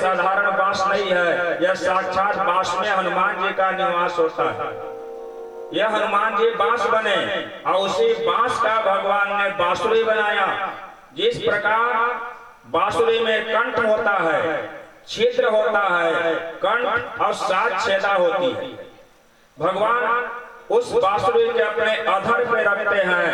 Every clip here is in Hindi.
साधारण बांस नहीं है, यह साक्षात बांस में हनुमान जी का निवास होता है। यह हनुमान जी बांस बने और उसी बांस का भगवान ने बांसुरी बनाया। जिस प्रकार बांसुरी में कंठ होता है, छिद्र होता है, कंठ और 7 छेदा होती है, भगवान उस बांसुरी के अपने अधर पे रखते हैं।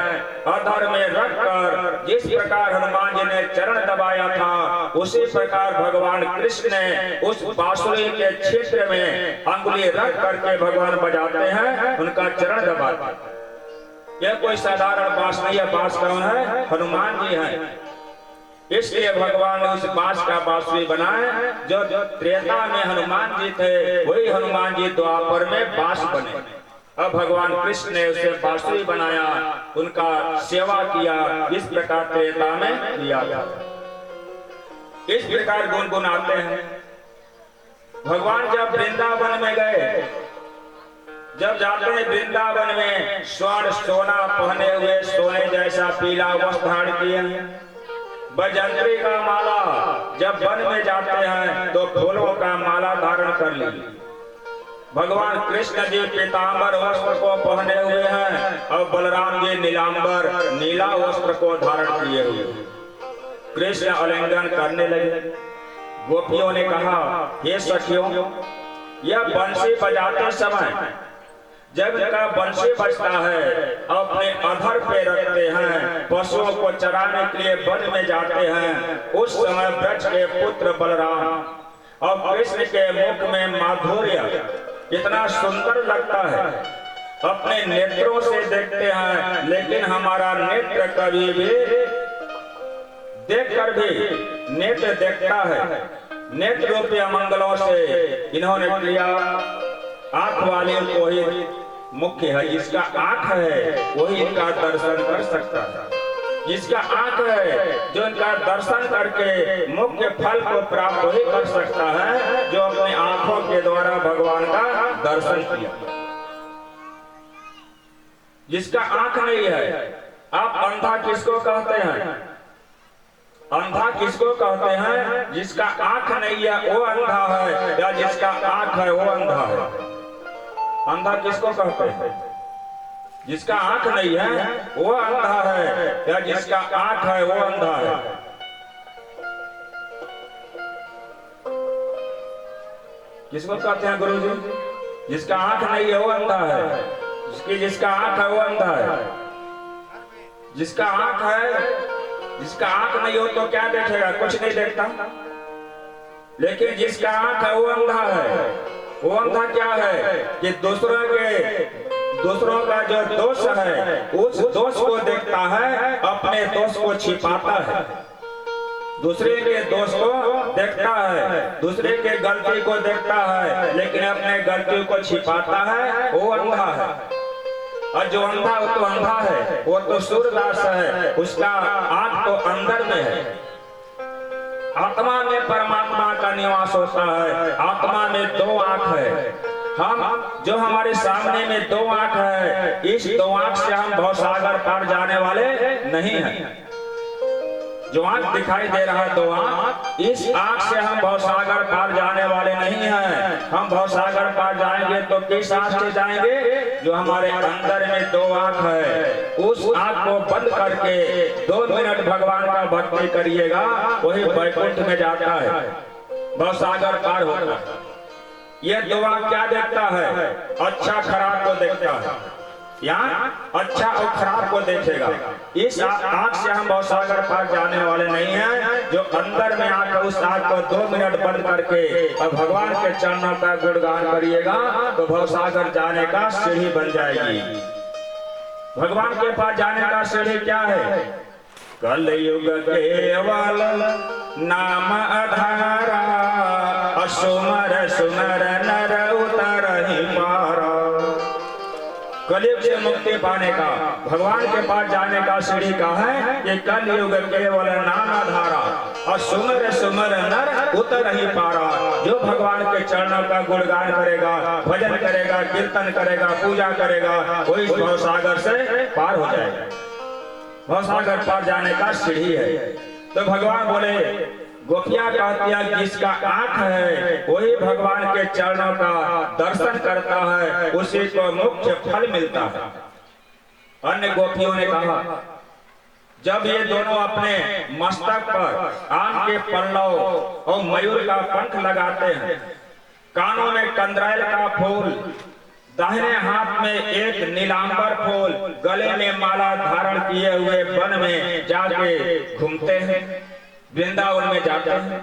अधर में रखकर जिस प्रकार हनुमान जी ने चरण दबाया था, उसी प्रकार भगवान कृष्ण ने उस बांसुरी के छिद्र में अंगुली रख करके भगवान बजाते हैं, उनका चरण दबाते हैं। यह कोई साधारण बांस नहीं है। बांस कौन है? हनुमान जी हैं। इसलिए भगवान ने उस बांस का बांसुरी बनाए। जो त्रेता में हनुमान जी थे, वही हनुमान जी द्वापर में बांस बने। अब भगवान कृष्ण ने उसे बांसुरी बनाया, उनका सेवा किया। इस प्रकार त्रेता में किया था। इस प्रकार गुनगुनाते हैं। भगवान जब वृंदावन में गए, जब जाते हैं वृंदावन में, स्वर्ण सोना पहने हुए, सोने जैसा पीला वस्त्र धारण किए, बजंत्री का माला, जब वन में जाते हैं तो फूलों का माला धारण कर ली। भगवान कृष्ण जी पीतांबर वस्त्र को पहने हुए हैं और बलराम जी नीलांबर नीला वस्त्र को धारण किए हुए। कृष्ण आलिंगन करने लगे। गोपियों ने कहा, हे सखियों, यह बंसी बजाते समय जब इनका बंसी बजता है और अपने अधर पे रखते हैं, पशुओं को चराने के लिए वन में जाते हैं, उस समय ब्रज के पुत्र बलराम और कृष्ण के मुख में माधुर्य इतना सुंदर लगता है। अपने नेत्रों से देखते हैं, लेकिन हमारा नेत्र कभी भी देखकर भी नेत्र देखता है। नेत्र रूपी अमंगलों से इन्होंने किया। आंख वाले को ही मुख्य है, जिसका आंख है वही इनका दर्शन कर सकता है। जिसका आंख है, जो इनका दर्शन करके मुख्य फल को प्राप्त वही कर सकता है, जो अपने आंखों के द्वारा भगवान का दर्शन किया। जिसका आंख नहीं है, आप अंधा किसको कहते हैं? अंधा किसको कहते हैं? जिसका आंख नहीं है वो अंधा है, या जिसका आंख है वो अंधा है। अंधा किसको कहते हैं? जिसका आंख नहीं है वो अंधा है, या जिसका आंख है वो अंधा है। किसको कहते हैं गुरुजी? जिसका आंख नहीं है वो अंधा है। जिसका आंख है वो अंधा है। जिसका आंख है, जिसका आंख नहीं हो तो क्या देखेगा? कुछ नहीं देखता। लेकिन जिसका आंख है वो अंधा है। वो अंधा क्या है कि दूसरों का जो दोष है, उस दोष को देखता है, अपने दोष को छिपाता है। दूसरे के दोष को देखता है, दूसरे के गलती को देखता है, लेकिन अपने गलती को छिपाता है, वो अंधा है। और जो अंधा वो तो अंधा है, वो तो सूरदास है, उसका आंख तो अंदर में है। आत्मा में परमात्मा का निवास होता है। आत्मा में 2 आंख है। हम जो हमारे सामने में 2 आंख है, इस 2 आंख से हम भवसागर पार जाने वाले नहीं हैं। जो आंख दिखाई दे रहा है 2 आंख, इस आंख से हम भवसागर पार जाने वाले नहीं हैं। हम भवसागर पार जाएंगे तो किस आंख से जाएंगे? जो हमारे अंदर में 2 आंख है, उस आंख को बंद करके 2 मिनट भगवान का भक्ति करिएगा, वही वैकुंठ में जाता है, भवसागर पार होता है। ये 2 आंख क्या देखता है? अच्छा खराब को देखता है। यहाँ अच्छा और खराब को देखेगा। इस आंख से हम भवसागर पार जाने वाले नहीं हैं। जो अंदर में आंख है, उस आंख को 2 मिनट बंद करके और भगवान के चरणों का गुणगान करिएगा तो भवसागर जाने का सीढ़ी बन जाएगी। भगवान के पास जाने का सीढ़ी क्या है? कलयुग केवल नाम आधारा, सुमर सुमर नर उतरहि पारा। कलयुग से मुक्ति पाने का, भगवान के पास जाने का सीढ़ी का है कि कलयुग केवल नाम आधारा और सुमर सुमर नर उतरहि पारा। जो भगवान के चरणों का गुणगान करेगा, भजन करेगा, कीर्तन करेगा, पूजा करेगा, वही भवसागर से पार हो जाएगा। भवसागर पार जाने का सीढ़ी है। तो भगवान बोले गोपियां कहती हैं जिसका आंख है वही भगवान के चरणों का दर्शन करता है, उसी को मुख्य फल मिलता है। अन्य गोपियों ने कहा जब ये दोनों अपने मस्तक पर आम के पल्लव और मयूर का पंख लगाते हैं, कानों में कंदराइल का फूल, दाहिने हाथ में एक नीलांबर फूल, गले में माला धारण किए हुए वन में जाके घूमते हैं, वृंदावन में जाते हैं,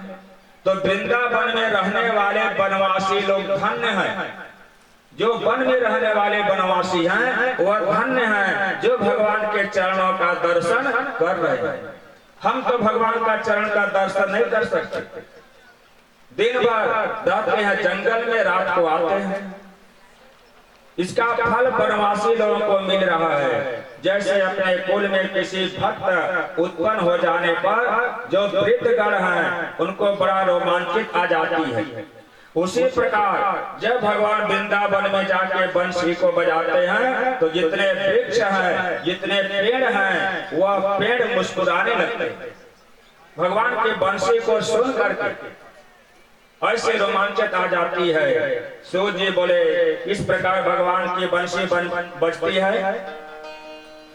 तो वृंदावन में रहने वाले वनवासी लोग धन्य हैं। जो वन में रहने वाले वनवासी हैं वह धन्य हैं जो भगवान के चरणों का दर्शन कर रहे हैं। हम तो भगवान का चरण का दर्शन नहीं कर सकते, दिन भर रहते हैं जंगल में, रात को आते हैं। इसका फल वनवासी लोगों को मिल रहा है। जैसे अपने कुल में किसी भक्त उत्पन्न हो जाने पर जो वृद्धगण हैं उनको बड़ा रोमांचित आ जाती है, उसी प्रकार जब भगवान वृंदावन में जाके बंसी को बजाते हैं तो जितने वृक्ष हैं, जितने पेड़ हैं, वह पेड़ मुस्कुराने लगते हैं भगवान के बंसी को सुन करके, ऐसे रोमांचित आ जाती है। सूर्य जी बोले इस प्रकार भगवान की बंसी बजती है।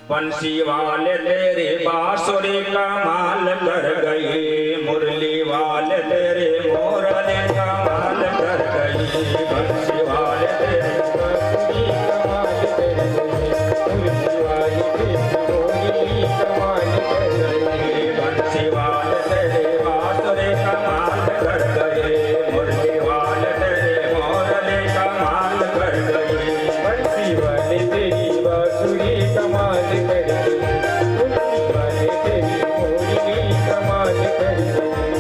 बंसी वाले तेरे बांसुरी कमाल कर गई, मुरली वाले तेरे मोरले कमाल कर गई, बंसी वाले तेरे बांसुरी कमाल कर गई, मुरली वाले तेरे मोरली कमाल कर गई, बंसी वाले तेरे बांसुरी कमाल कर गई, मुरली वाले तेरे मोरले कमाल कर गई, बंसी वाले तेरी बांसुरी कमाल कर गई, मुरली वाले तेरी मोरली कमाल कर गई,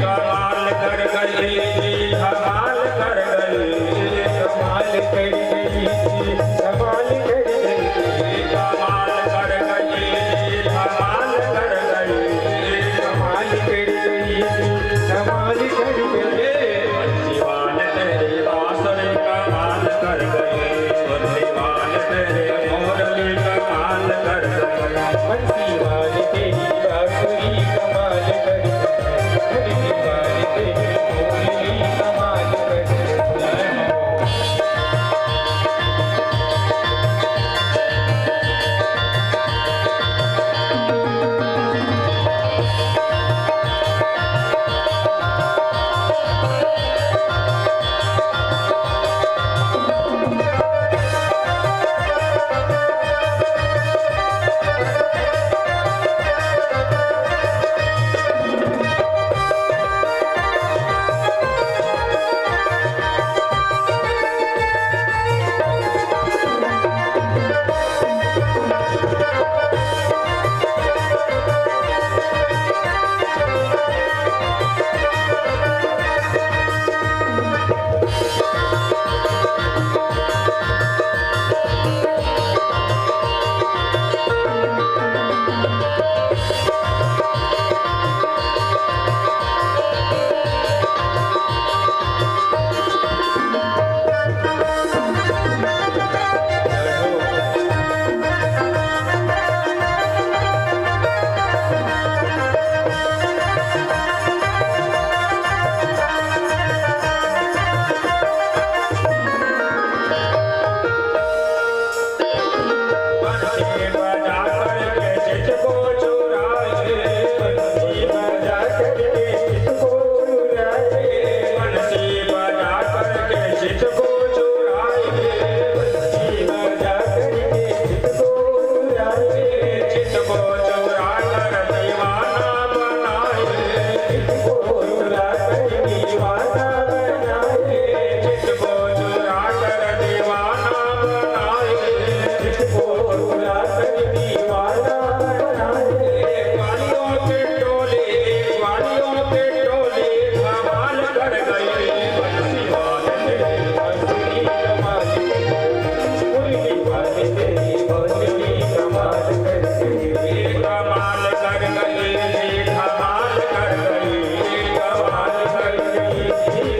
कमाल कर गई, कमाल कर गई, कमाल कर गई, कमाल कर गई, कमाल कर गई, कमाल कर गई, कमाल कर गई, कमाल कर गई, बंसी वाले तेरे बांसुरी कमाल कर गई, मुरली वाले तेरे मोरली कमाल कर गई, बंसी वाले तेरी बांसुरी कमाल कर गई, मुरली वाले तेरे मोरली कमाल कर गई। कमाल कर गई, कमाल कर गई।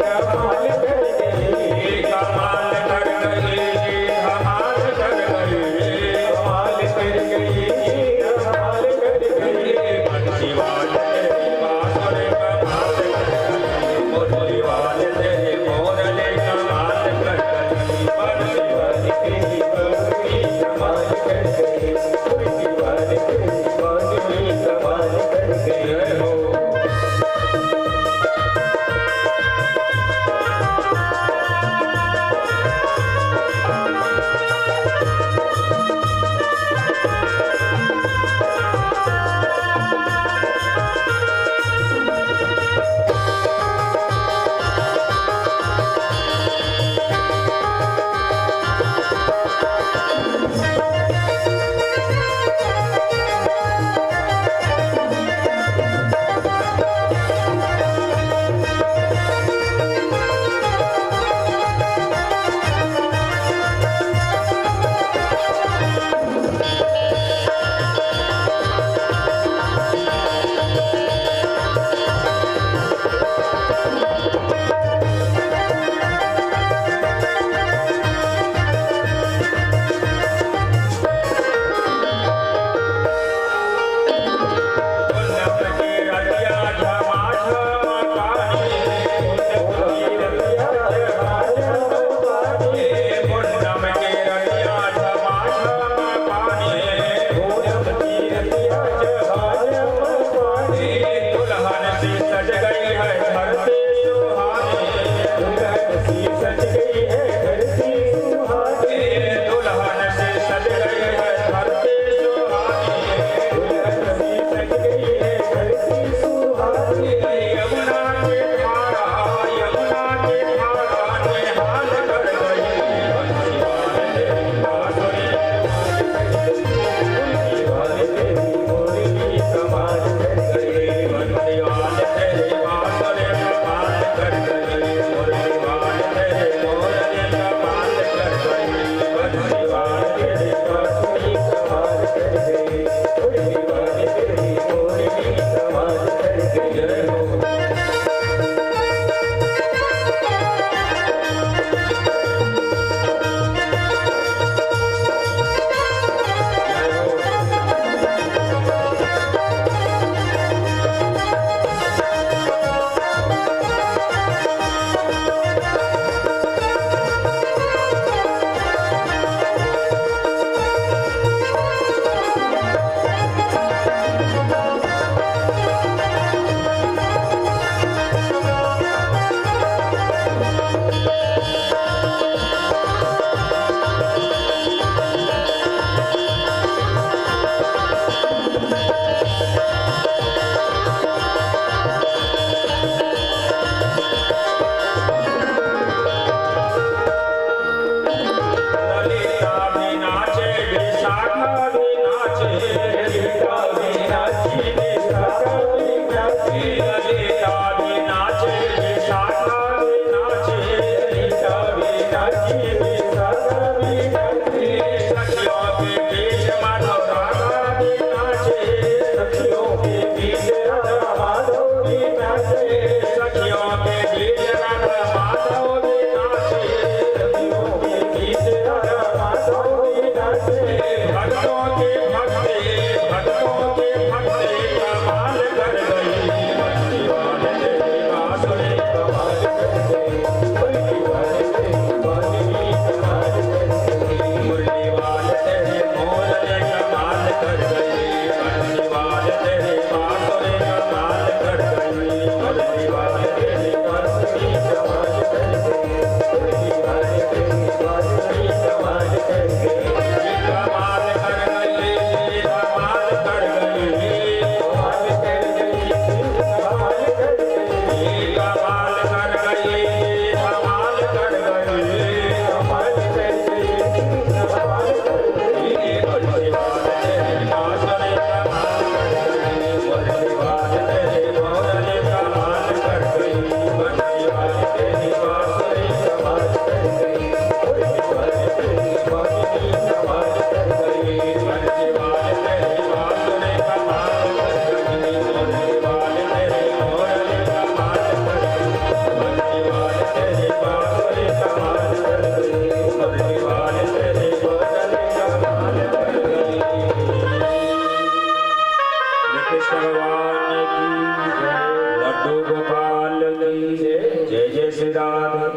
राधे।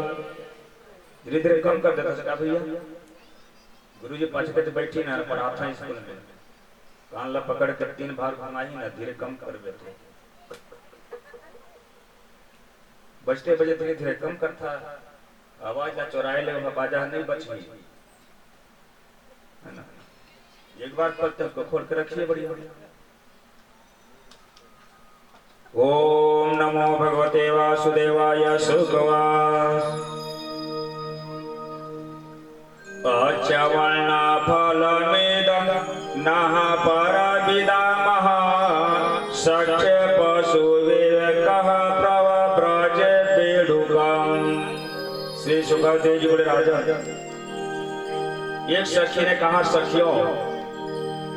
धीरे धीरे कम कर देता सका भैया। गुरुजी पाछे कहते बैठी ना पढ़ाता स्कूल में, कान ला पकड़ के 3 बार घुमाई ना, धीरे कम कर देते। बजते बजे धीरे धीरे कम करता, आवाज ना चुराए ले, बाजा नहीं बच गई है ना। एक बार पढ़ते उसको खोल के रखिए बढ़िया। ओम नमो भगवते वासुदेवाय सुखवास। अच्यवर्णा फलमेदं नः परविदामः, सख्य पशु विवेकः प्रव्रज पेड़ुकम्। श्री सुखदेव जी बोले राजा, एक सखी ने कहा सखियों,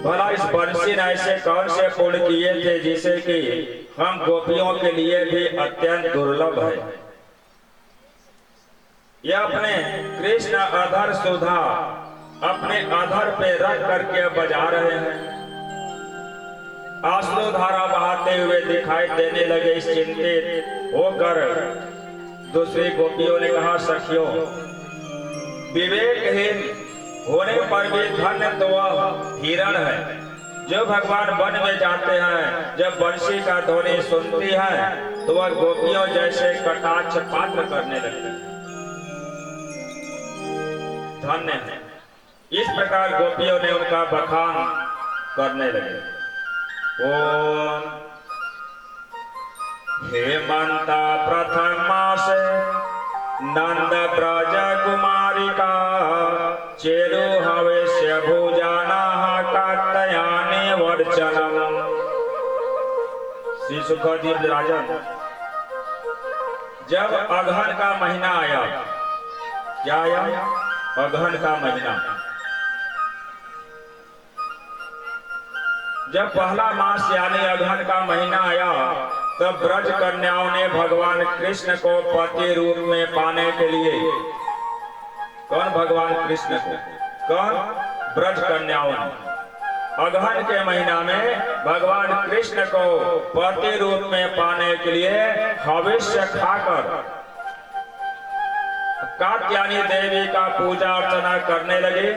भला इस बंसी ने ऐसे कौन से पुण्य किए थे जिसे कि हम गोपियों के लिए भी अत्यंत दुर्लभ है। यह अपने कृष्ण अधर सुधा अपने अधर पे रख करके बजा रहे हैं। आंसू धारा बहाते हुए दिखाई देने लगे। चिंतित होकर दूसरी गोपियों ने कहा सखियों, विवेकहीन होने पर भी धन्य तो वह हिरण है जो भगवान वन में जाते हैं, जब बंसी का ध्वनि सुनती है तो वह गोपियों जैसे कटाक्ष पात्र करने लगते हैं। धन्य है। इस प्रकार गोपियों ने उनका बखान करने लगे। ओम हेमंता प्रथम मास नंद ब्रज कुमारिका, चेरु हवेश्य भुजाना कात्यायने वर्चनम। श्री सुखदेव राजन, जब अगहन का महीना आया, क्या आया? अगहन का महीना। जब पहला मास यानी अगहन का महीना आया, तब ब्रज कन्याओं ने भगवान कृष्ण को पति रूप में पाने के लिए, कौन भगवान कृष्ण को, कौन? ब्रज कन्याओं ने अगहन के महीना में भगवान कृष्ण को पति रूप में पाने के लिए हविष्य खाकर कात्यायनी देवी का पूजा अर्चना करने लगे।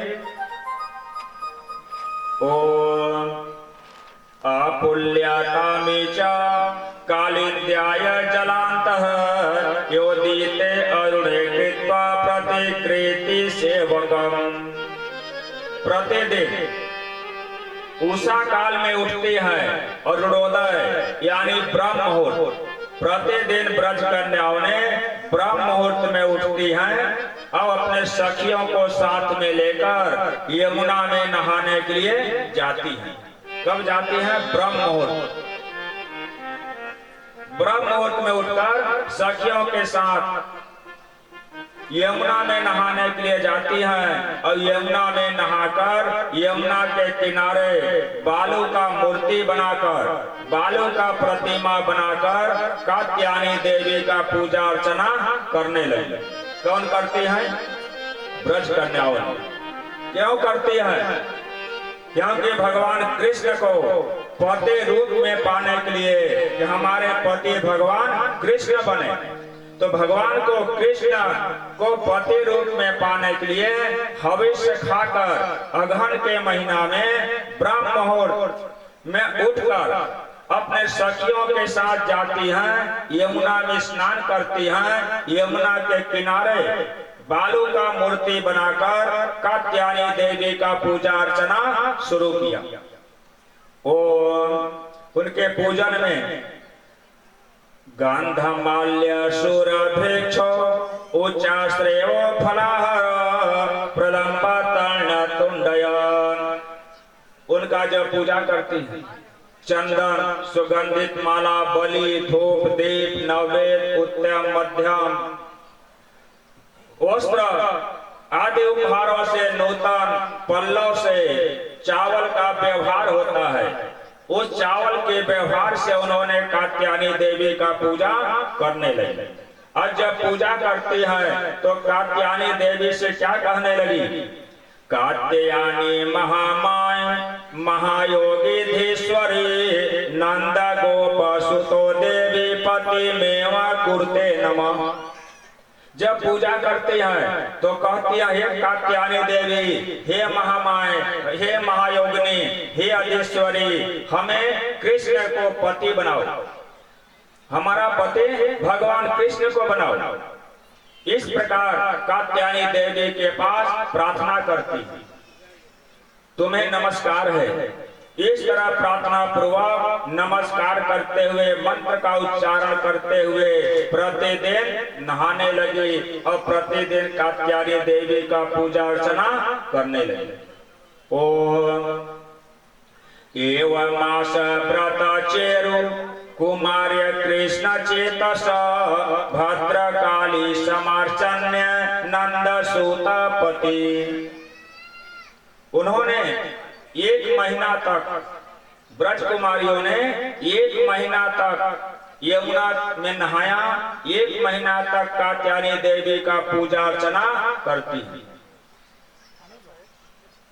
ओम अपुल्यातामी च कालिन्द्याय जलान्तः, योदीते अरुणे कृत्वा प्रतिकृति सेवकम्। प्रतिदिन उषा काल में उठती है और अरुणोदय यानी ब्रह्म मुहूर्त, प्रतिदिन ब्रज कन्याओं ने ब्रह्म मुहूर्त में उठती हैं और अपने सखियों को साथ में लेकर यमुना में नहाने के लिए जाती हैं। कब जाती हैं? ब्रह्म मुहूर्त। ब्रह्म मुहूर्त में उठकर सखियों के साथ यमुना में नहाने के लिए जाती हैं और यमुना में नहाकर यमुना के किनारे बालू का मूर्ति बनाकर, बालू का प्रतिमा बनाकर कात्यायनी देवी का पूजा अर्चना करने लगी। कौन करती है? ब्रज कन्याओं। क्यों करती है? क्योंकि भगवान कृष्ण को पति रूप में पाने के लिए कि हमारे पति भगवान कृष्ण बने, तो भगवान को कृष्ण को पति रूप में पाने के लिए हविष्य खाकर अगहन के महीना में ब्रह्म मुहूर्त में उठकर अपने सखियों के साथ जाती हैं, यमुना में स्नान करती हैं, यमुना के किनारे बालू का मूर्ति बनाकर कात्यायनी देवी का पूजा अर्चना शुरू किया। और उनके पूजन में गंधमाल्य सुरभिक्षो उच्चाश्रेयो फलाहार प्रलंबा तर्ण तुंडयन। उनका जब पूजा करती है, चंदन, सुगंधित माला, बलि, धूप, दीप, नैवेद्य, उत्तम, मध्यम वस्त्र आदि उपहारों से, नूतन पल्लव से चावल का व्यवहार होता है। उस चावल के व्यवहार से उन्होंने कात्यायनी देवी का पूजा करने लगे। और जब पूजा करती है तो कात्यायनी देवी से क्या कहने लगी? कात्यायनी महामाय महायोगी धीश्वरी नंद गोप सुतो देवी पति मेवा कुर्ते नमः। जब पूजा करते हैं तो कहती है, हे कात्यायनी देवी, हे महामाए, हे महायोगिनी, हे अधीश्वरी, हमें कृष्ण को पति बनाओ, हमारा पति भगवान कृष्ण को बनाओ। इस प्रकार कात्यायनी देवी के पास प्रार्थना करती, तुम्हें नमस्कार है। इस तरह प्रार्थना पूर्वक नमस्कार करते हुए, मंत्र का उच्चारण करते हुए प्रतिदिन नहाने लगी और प्रतिदिन कात्यायनी देवी का पूजा अर्चना करने लगी। ओम एवं व्रत चेरु कुमार्य कृष्ण चेतस भद्रकाली समार्चन्य नंद सूतपति। उन्होंने 1 महीना तक, ब्रज कुमारियों ने 1 महीना तक यमुना में नहाया, 1 महीना तक कात्यायनी देवी का पूजा अर्चना करती।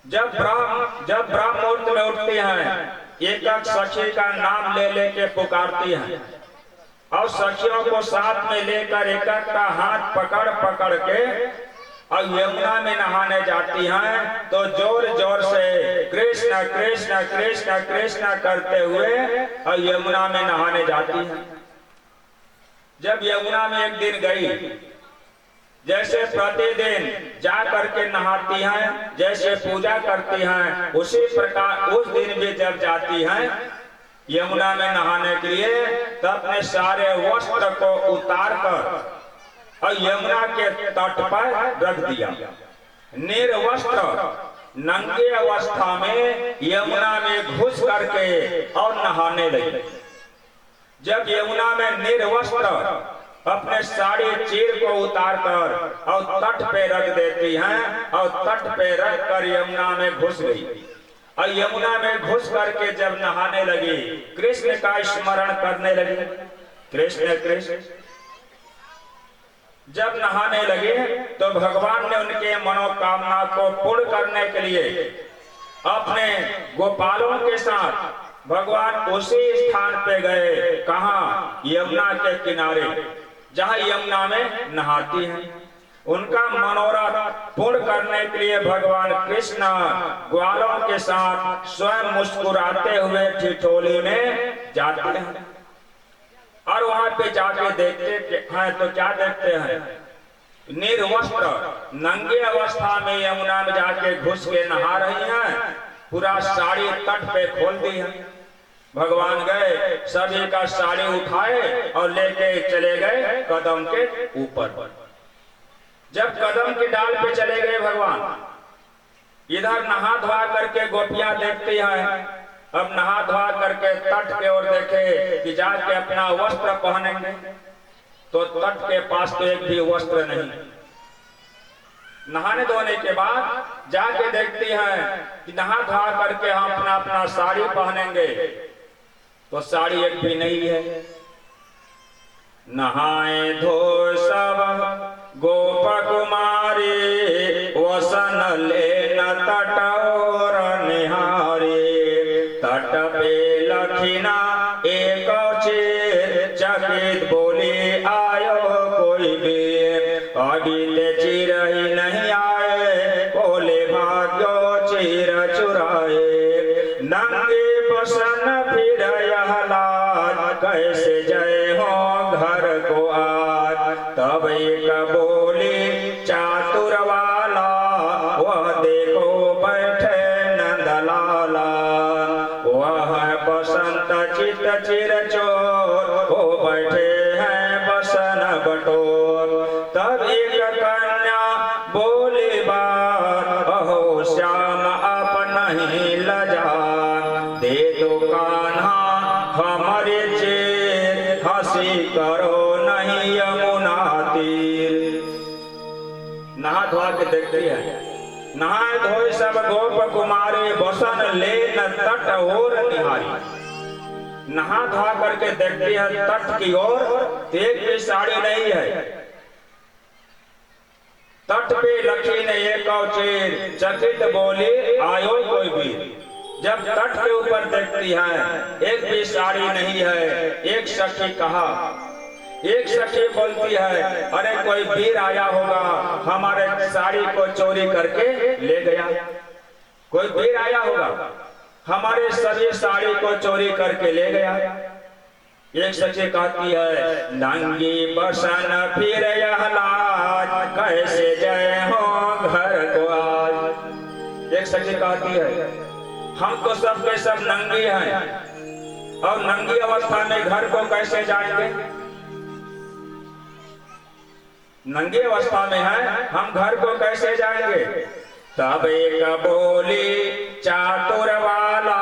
जब ब्रह्म मुहूर्त में उठती हैं, एक सखी का नाम ले लेके पुकारती हैं और सखियों को साथ में लेकर एक का हाथ पकड़ पकड़ के और यमुना में नहाने जाती हैं, तो जोर जोर से कृष्ण कृष्ण कृष्ण कृष्ण करते हुए और यमुना में नहाने जाती हैं। जब यमुना में एक दिन गई, जैसे प्रतिदिन जा करके नहाती हैं, जैसे पूजा करती हैं, उसी प्रकार उस दिन भी जब जाती हैं यमुना में नहाने के लिए, तो अपने सारे वस्त्र को उतार कर और यमुना के तट पर रख दिया। निर्वस्त्र नंगे अवस्था में यमुना में घुस करके और नहाने लगी। जब यमुना में निर्वस्त्र अपने साड़ी चीर को उतार कर और तट पे रख देती हैं और तट पे रख कर यमुना में घुस गई और यमुना में घुस करके जब नहाने लगी, कृष्ण का स्मरण करने लगी। कृष्ण कृष्ण जब नहाने लगे तो भगवान ने उनके मनोकामना को पूर्ण करने के लिए अपने गोपालों के साथ भगवान उसी स्थान पे गए, कहाँ? यमुना के किनारे, जहाँ यमुना में नहाती हैं। उनका मनोरथ पूर्ण करने के लिए भगवान कृष्ण ग्वालों के साथ स्वयं मुस्कुराते हुए ठिठोली में जाते हैं और वहां पे जाके देखते हैं तो क्या देखते हैं? निर्वस्त्र नंगे अवस्था में यमुना में जाके घुस के नहा रही हैं, पूरा साड़ी तट पे खोल दी है। भगवान गए, सभी का साड़ी उठाए और लेके चले गए कदम के ऊपर। जब कदम की डाल पे चले गए भगवान, इधर नहा धोआ करके गोपियां देखती हैं। अब नहा धोआ करके तट के ओर देखे कि जाके अपना वस्त्र पहनेंगे, तो तट के पास तो एक भी वस्त्र नहीं। नहाने धोने के बाद जाके देखती हैं कि नहा धोआ करके हम अपना अपना साड़ी पहनेंगे, तो साड़ी एक भी नहीं है। नहाए धो सब गोप कुमारी, वसन ले न तट और निहारी। तट पे लखीना एक चेर, चकित बोली आयो कोई भी। अगिले चिर ही नहीं आए, बोले भाग्यो चिर चुराए। नंगे बसन फिर यह लाज, कैसे जय हो घर को आज। तब एक बोली चातुर वाला, वह देखो बैठे नंदलाला। वह बसंत चित चिर चोर, वो बैठे हैं बसन बटोर। तब एक कन्या बोली बात, अहो श्याम आप नहीं लजा। दे दो कान्हा हमारे चेर, हंसी करो नहीं यमुना तीर। नहा धोआ के देखती है, नहाए धोए सब गोप कुमारी, बसन ले न तट और निहारी। नहा धोआ करके देखती है तट की ओर, एक भी साड़ी नहीं है। तट पे लखी ने एक चेर, चकित बोली आयो कोई भी। जब तट के ऊपर देखती है, एक भी साड़ी नहीं है। एक सखी कहा, एक सखी बोलती है, अरे कोई वीर आया होगा, हमारे साड़ी को चोरी करके ले गया। कोई वीर आया होगा, हमारे सभी साड़ी को चोरी करके ले गया। एक सखी कहती है, नंगी बसन फिर यह लाज, कैसे जय हो घर को आज। एक सखी कहती है, हम तो सब के सब नंगी हैं, और नंगी अवस्था में घर को कैसे जाएंगे। नंगी अवस्था में है, हम घर को कैसे जाएंगे। तब एक बोली चातुर वाला,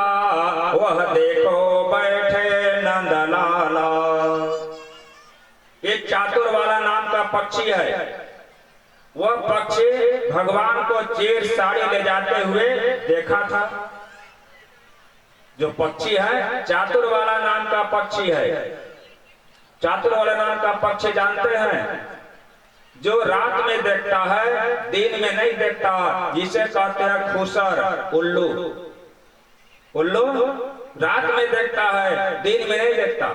वह देखो बैठे नंदलाला। एक चातुर वाला नाम का पक्षी है। वह पक्षी भगवान को चेर साड़ी ले जाते हुए देखा था। जो पक्षी है चातुर वाला नाम का पक्षी है। चातुर वाला नाम का पक्षी जानते हैं, जो रात में देखता है, दिन में नहीं देखता, जिसे कहते हैं खुसर, उल्लू। उल्लू रात में देखता है, दिन में नहीं देखता।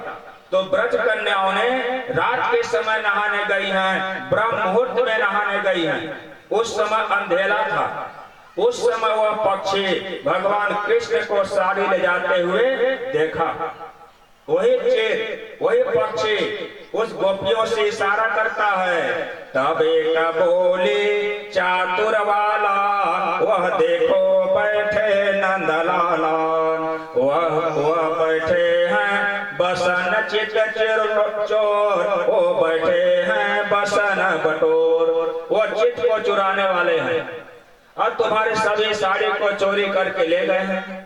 तो ब्रज कन्याओं ने रात के समय नहाने गई हैं, ब्रह्म मुहूर्त में नहाने गई हैं। उस समय अंधेरा था। उस समय वह पक्षी भगवान कृष्ण को साड़ी ले जाते हुए देखा। वही चेत, वही पक्षी उस गोपियों से इशारा करता है। तब एक बोली चातुर वाला, वह देखो बैठे नंदलाला। वह बैठे हैं बसन चित चोर, वो बैठे हैं बसन बटोर। वो चित को चुराने वाले हैं और तुम्हारे सभी साड़ी को चोरी करके ले गए हैं।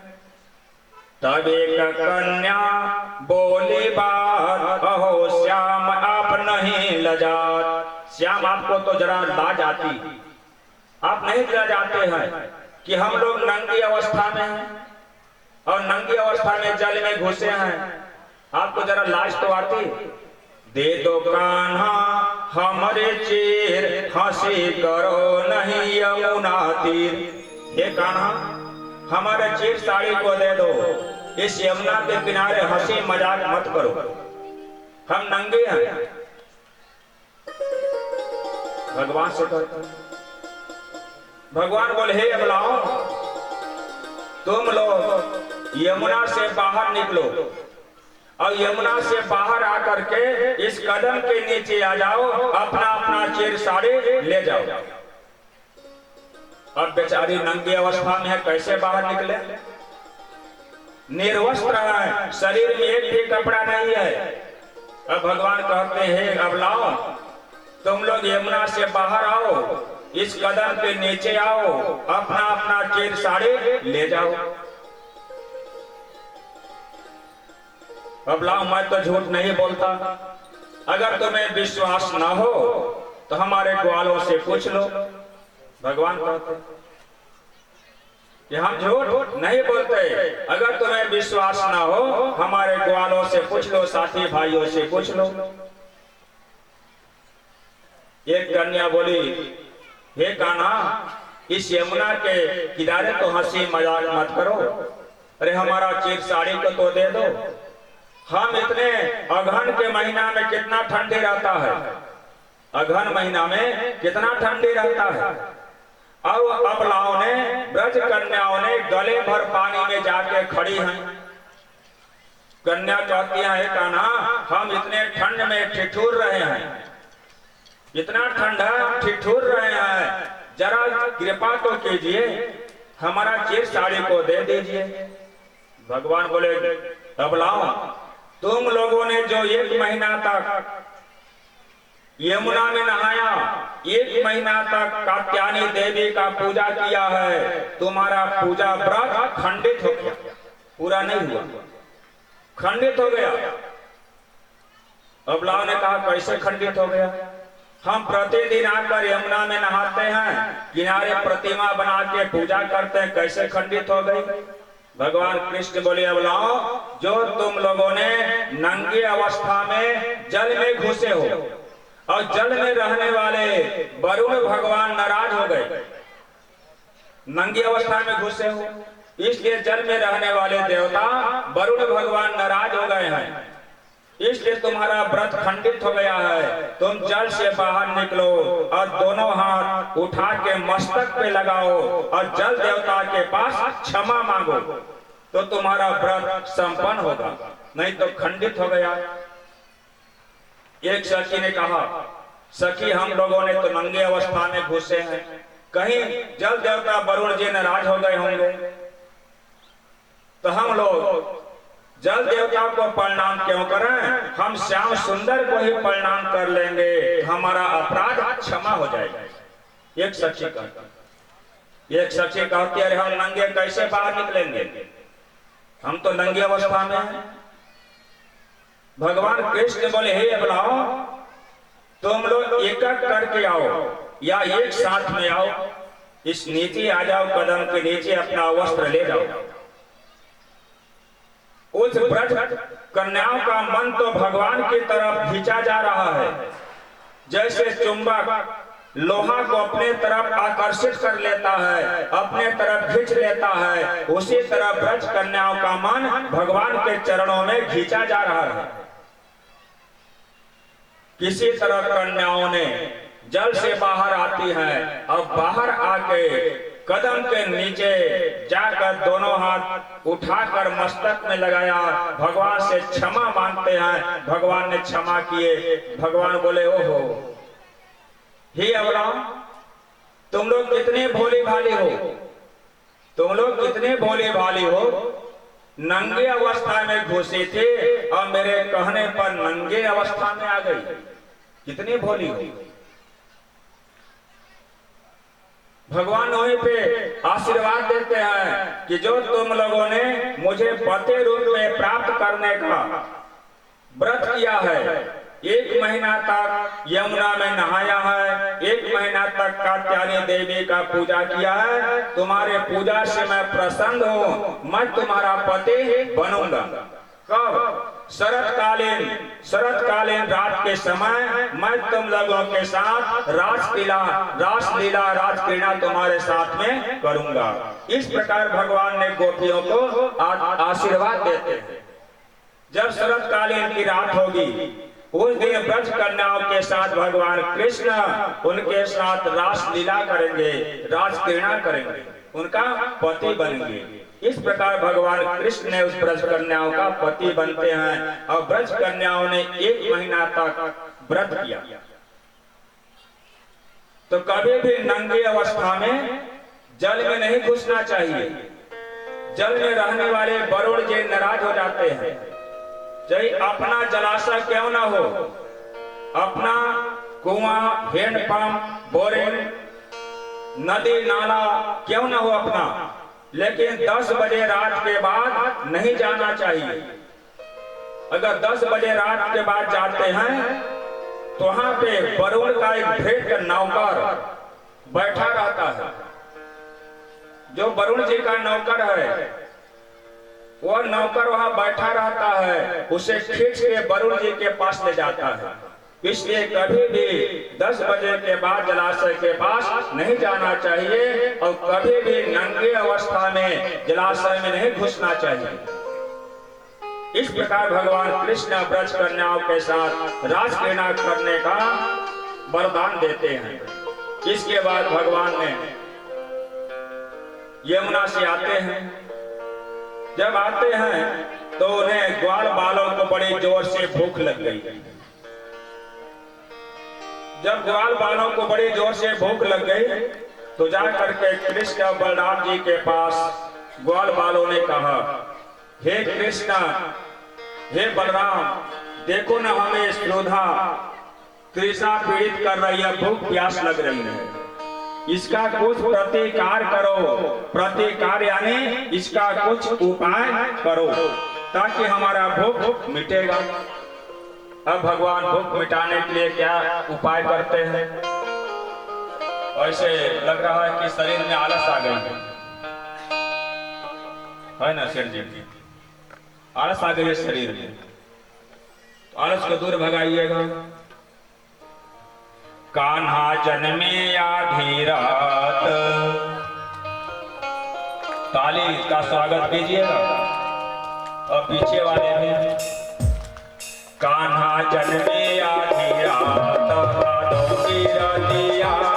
तब एक कन्या बोली बात, अहो श्याम आप नहीं लजात। श्याम आपको तो जरा लाज आती, आप नहीं लजाते हैं कि हम लोग नंगी अवस्था में हैं और नंगी अवस्था में जल में घुसे हैं। आपको जरा लाज तो आती। दे दो कान्हा हमारे चेर, हंसी करो नहीं यमुना तीर। हे कान्हा, हमारे चेर साड़ी को दे दो, इस यमुना के किनारे हंसी मजाक मत करो, हम नंगे हैं। भगवान से कहते, भगवान बोले, हे अबलाओ, तुम लोग यमुना से बाहर निकलो और यमुना से बाहर आकर के इस कदम के नीचे आ जाओ, अपना अपना चेर साड़ी ले जाओ। अब बेचारी नंगी अवस्था में है, कैसे बाहर निकले। निर्वस्त्र है, शरीर में एक भी कपड़ा नहीं है। अब भगवान कहते हैं, अब लाओ तुम लोग यमुना से बाहर आओ, इस कदम के नीचे आओ, अपना अपना चेर साड़ी ले जाओ। अब लाओ, मैं तो झूठ नहीं बोलता। अगर तुम्हें विश्वास ना हो तो हमारे ग्वालों से पूछ लो। भगवान कहते कि हम झूठ नहीं बोलते। अगर तुम्हें विश्वास ना हो हमारे ग्वालों से पूछ लो, साथी भाइयों से पूछ लो। एक कन्या बोली, हे कान्हा, इस यमुना के किनारे तो हंसी मजाक मत करो। अरे हमारा चेर साड़ी को तो दे दो। हम इतने अगहन के महीना में कितना ठंडी रहता है, अगहन महीना में कितना ठंडी रहता है। और अबलाओं ने, ब्रज कन्याओं ने गले भर पानी में जाके खड़ी हैं। कन्या कहती है, कान्हा, हम इतने ठंड में ठिठुर रहे हैं, इतना ठंडा ठिठुर रहे हैं, जरा कृपा तो कीजिए, हमारा चेर साड़ी को दे दीजिए। भगवान बोले, अबलाओ, तुम लोगों ने जो एक महीना तक यमुना में नहाया, एक महीना तक कात्यायनी देवी का पूजा किया है, तुम्हारा पूजा व्रत खंडित हो गया, पूरा नहीं हुआ, खंडित हो गया। अबलाओं ने कहा, कैसे खंडित हो गया। हम प्रतिदिन आकर यमुना में नहाते हैं, किनारे प्रतिमा बना के पूजा करते हैं, कैसे खंडित हो गई। भगवान कृष्ण बोले, अबलाओ, जो तुम लोगों ने नंगी अवस्था में जल में घुसे हो और जल में रहने वाले वरुण भगवान नाराज हो गए। नंगी अवस्था में घुसे हो, इसलिए जल में रहने वाले देवता वरुण भगवान नाराज हो गए हैं। इसलिए तुम्हारा व्रत खंडित हो गया है। तुम जल से बाहर निकलो और दोनों हाथ उठा के मस्तक पे लगाओ और जल देवता के पास क्षमा मांगो, तो तुम्हारा व्रत संपन्न होगा, नहीं तो खंडित हो गया। एक सखी ने कहा, सखी हम लोगों ने तो नंगे अवस्था में घुसे हैं, कहीं जल देवता वरुण जी नाराज हो गए होंगे, तो हम लोग जल देवता को प्रणाम क्यों करें, हम श्याम सुंदर को ही प्रणाम कर लेंगे, हमारा अपराध क्षमा हो जाएगा। एक सखी कहती अरे हम नंगे कैसे बाहर निकलेंगे, हम तो नंगे अवस्था में हैं। भगवान कृष्ण बोले हे बुलाओ, तुम लोग एक एक करके आओ या एक साथ में आओ, इस नीचे आ जाओ, कदम के नीचे अपना वस्त्र ले जाओ। उस ब्रज कन्याओं का मन तो भगवान की तरफ खींचा जा रहा है, जैसे चुंबक लोहा को अपने तरफ आकर्षित कर लेता है, अपने तरफ खींच लेता है, उसी तरह ब्रज कन्याओं का मन भगवान के चरणों में खींचा जा रहा है। किसी तरह कन्याओं ने जल से बाहर आती हैं और बाहर आके कदम के नीचे जाकर दोनों हाथ उठाकर मस्तक में लगाया, भगवान से क्षमा मांगते हैं। भगवान ने क्षमा किए। भगवान बोले ओहो हे अबला, तुम लोग कितने भोले भाले हो, तुम लोग कितने भोले भाले हो, नंगे अवस्था में घुसे थे और मेरे कहने पर नंगे अवस्था में आ गई, कितनी भोली हो। भगवान वहीं पे आशीर्वाद देते हैं कि जो तुम लोगों ने मुझे पति रूप में प्राप्त करने का व्रत किया है, 1 महीना तक यमुना में नहाया है, 1 महीना तक कात्यायनी देवी का पूजा किया है, तुम्हारे पूजा से मैं प्रसन्न हूँ, मैं तुम्हारा पति बनूंगा। कब? शरतकालीन रात के समय मैं तुम लोगों के साथ रासलीला राजक्रीड़ा तुम्हारे साथ में करूंगा। इस प्रकार भगवान ने गोपियों को आशीर्वाद देते हैं। जब शरतकालीन की रात होगी उस दिन ब्रज कन्याओं के साथ भगवान कृष्ण उनके साथ रासलीला करेंगे, राजक्रीड़ा करेंगे, उनका पति बनेंगे। इस प्रकार भगवान कृष्ण ने उस ब्रज कन्याओं का पति बनते हैं और ब्रज कन्याओं ने 1 महीना तक व्रत किया। तो कभी भी नंगे अवस्था में जल में नहीं घुसना चाहिए। जल में रहने वाले वरुण जी नाराज हो जाते हैं। चाहे अपना जलाशय क्यों ना हो, अपना कुआं, हैंडपंप, बोरिंग, नदी नाला क्यों ना हो अपना, लेकिन 10 बजे रात के बाद नहीं जाना चाहिए। अगर 10 बजे रात के बाद जाते हैं तो वहां पे वरुण का एक भेंट नौकर बैठा रहता है। जो वरुण जी का नौकर है वह नौकर वहां बैठा रहता है, उसे खींच के वरुण जी के पास ले जाता है। इसलिए कभी भी 10 बजे के बाद जलाशय के पास नहीं जाना चाहिए और कभी भी नंगे अवस्था में जलाशय में नहीं घुसना चाहिए। इस प्रकार भगवान कृष्ण ब्रज कन्याओं के साथ रासलीला करने का वरदान देते हैं। इसके बाद भगवान ने यमुना से आते हैं। जब आते हैं तो उन्हें ग्वाल बालों को बड़ी जोर से भूख लग गई। जब ग्वाल बालों को बड़ी जोर से भूख लग गई तो जाकर के कृष्ण और बलराम जी के पास ग्वाल बालों ने कहा, हे कृष्ण, हे बलराम, देखो ना हमें श्रोधा तृषा पीड़ित कर रही है, भूख प्यास लग रही है, इसका कुछ प्रतिकार करो। प्रतिकार यानी इसका कुछ उपाय करो ताकि हमारा भूख मिटेगा। अब भगवान भूख मिटाने के लिए क्या उपाय करते हैं? ऐसे लग रहा है कि शरीर में आलस आ गई है ना शेर जी, आलस आ गई है शरीर में, तो आलस को दूर भगाइएगा। कान्हा जन्मे आधी रात, ताली का स्वागत कीजिएगा और पीछे वाले में कान्हा जन्मे आधी रात भादों की रतिया